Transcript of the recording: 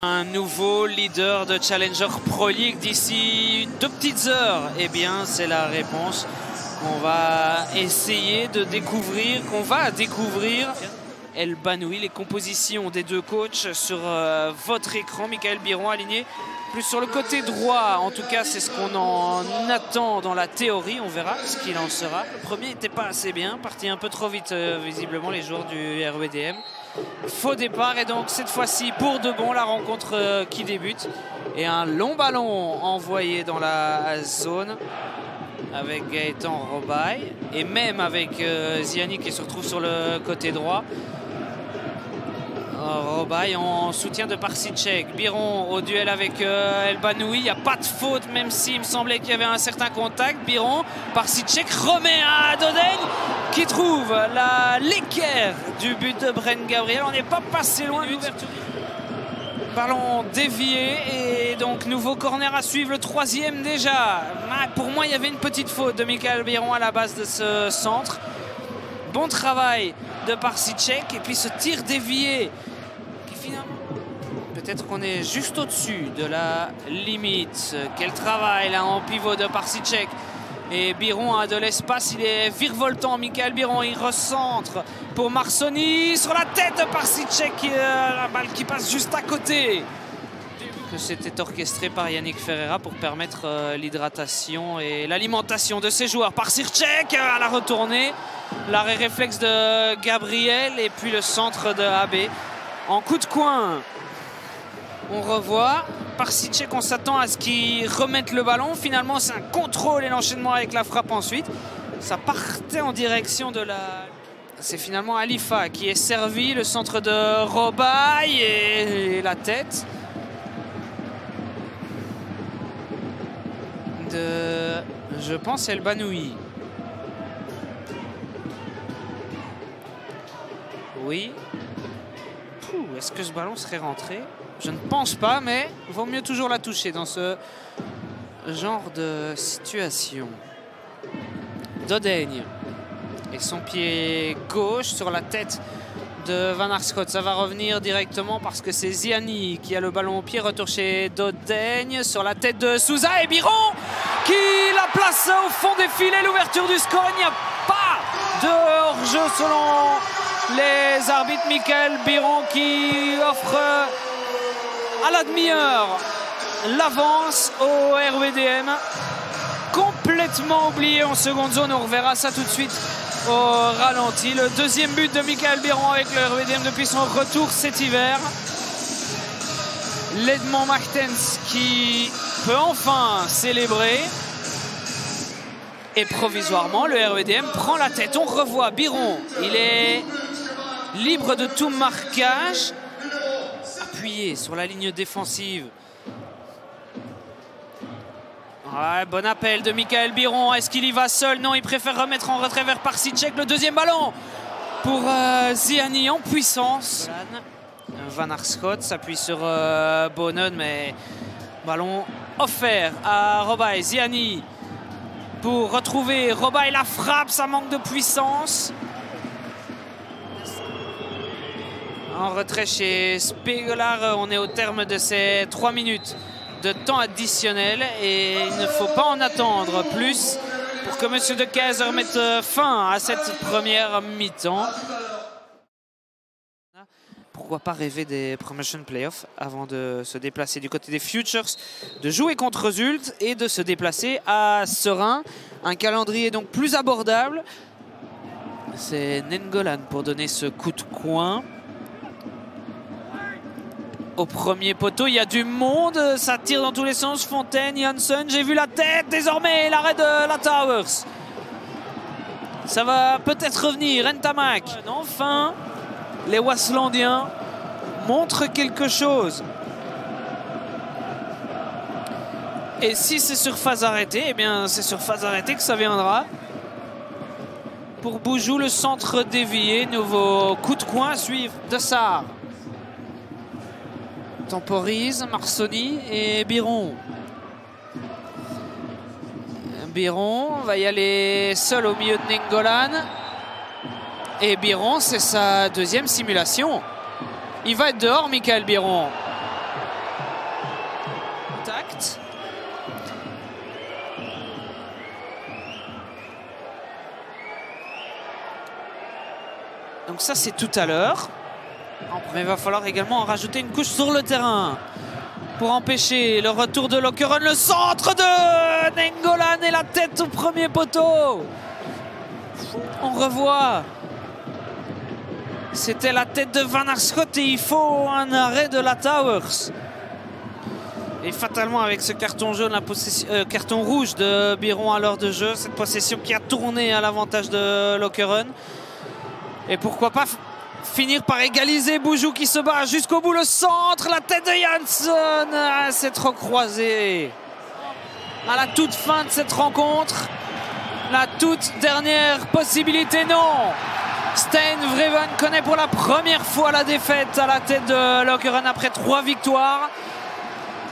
Un nouveau leader de Challenger Pro League d'ici 2 petites heures. Eh bien, c'est la réponse qu'on va essayer de découvrir, qu'on va découvrir. El Banoui, les compositions des deux coachs sur votre écran. Michael Biron aligné plus sur le côté droit. En tout cas, c'est ce qu'on en attend dans la théorie. On verra ce qu'il en sera. Le premier n'était pas assez bien, parti un peu trop vite, visiblement, les joueurs du RWDM. Faux départ et donc cette fois-ci pour de bon la rencontre qui débute et un long ballon envoyé dans la zone avec Gaëtan Robaille et même avec Ziani qui se retrouve sur le côté droit. Robaille en soutien de Parsicek. Biron au duel avec El Banoui. Il n'y a pas de faute, même s'il me semblait qu'il y avait un certain contact. Biron, Parsicek remet à Dodaigne qui trouve l'équerre du but de Bren Gabriel. On n'est pas passé loin de l'ouverture. Ballon dévié et donc nouveau corner à suivre, le troisième déjà. Pour moi, il y avait une petite faute de Michael Biron à la base de ce centre. Bon travail de Parsicek et puis ce tir dévié qui finalement peut-être qu'on est juste au-dessus de la limite. Quel travail là en pivot de Parsicek et Biron a de l'espace, il est virevoltant. Michael Biron, il recentre pour Marsoni sur la tête de Parsicek, la balle qui passe juste à côté. Que c'était orchestré par Yannick Ferreira pour permettre l'hydratation et l'alimentation de ses joueurs. Parsicek à la retournée, l'arrêt réflexe de Gabriel et puis le centre de AB. En coup de coin, on revoit Parsicek, on s'attend à ce qu'il remette le ballon. Finalement, c'est un contrôle et l'enchaînement avec la frappe ensuite. Ça partait en direction de la... C'est finalement Alifa qui est servi, le centre de Robaille et la tête de, je pense, El Banoui. Oui. Est-ce que ce ballon serait rentré? Je ne pense pas, mais vaut mieux toujours la toucher dans ce genre de situation. Dodaigne et son pied gauche sur la tête de Van Arschoot. Ça va revenir directement parce que c'est Ziani qui a le ballon au pied. Retour chez Dodaigne sur la tête de Souza et Biron qui la place au fond des filets. L'ouverture du score. Il n'y a pas de hors-jeu selon les arbitres. Michael Biron qui offre à la demi-heure l'avance au RWDM. Complètement oublié en seconde zone. On reverra ça tout de suite au ralenti. Le deuxième but de Michael Biron avec le RWDM depuis son retour cet hiver. L'Edmond Martens qui peut enfin célébrer. Et provisoirement, le RWDM prend la tête. On revoit Biron. Il est libre de tout marquage. Appuyé sur la ligne défensive. Ouais, bon appel de Michael Biron. Est-ce qu'il y va seul? Non, il préfère remettre en retrait vers Parsicek. Le deuxième ballon pour Ziani en puissance. Van Arschoot s'appuie sur Bonen, mais ballon offert à Robaille. Ziani pour retrouver Robaille. La frappe, ça manque de puissance. En retrait chez Spegelar, on est au terme de ces 3 minutes de temps additionnel et il ne faut pas en attendre plus pour que M. De Keyser mette fin à cette première mi-temps. Pourquoi pas rêver des promotion playoffs avant de se déplacer du côté des Futures, de jouer contre Zult et de se déplacer à Serein. Un calendrier donc plus abordable. C'est Nengolan pour donner ce coup de coin. Au premier poteau, il y a du monde, ça tire dans tous les sens. Fontaine, Janssen, j'ai vu la tête, désormais l'arrêt de la Towers. Ça va peut-être revenir, Ntamak. Enfin, les Waslandiens montrent quelque chose. Et si c'est sur phase arrêtée, eh bien c'est sur phase arrêtée que ça viendra. Pour Boujou, le centre dévié, nouveau coup de coin à suivre de Sarr. Temporise, Marsoni et Biron. Biron va y aller seul au milieu de Nengolan. Et Biron, c'est sa deuxième simulation. Il va être dehors, Michael Biron. contact. Donc ça, c'est tout à l'heure. Mais il va falloir également en rajouter une couche sur le terrain pour empêcher le retour de Lokeren. Le centre de Nainggolan et la tête au premier poteau. On revoit. C'était la tête de Van Arschoot et il faut un arrêt de la Towers. Et fatalement, avec ce carton jaune, carton rouge de Byron à l'heure de jeu, cette possession qui a tourné à l'avantage de Lokeren. Et pourquoi pas finir par égaliser. Boujou qui se bat jusqu'au bout. Le centre, la tête de Jansson. Ah, c'est trop croisé. À la toute fin de cette rencontre, la toute dernière possibilité, non. Stein Vreven connaît pour la première fois la défaite à la tête de Lokeren après 3 victoires.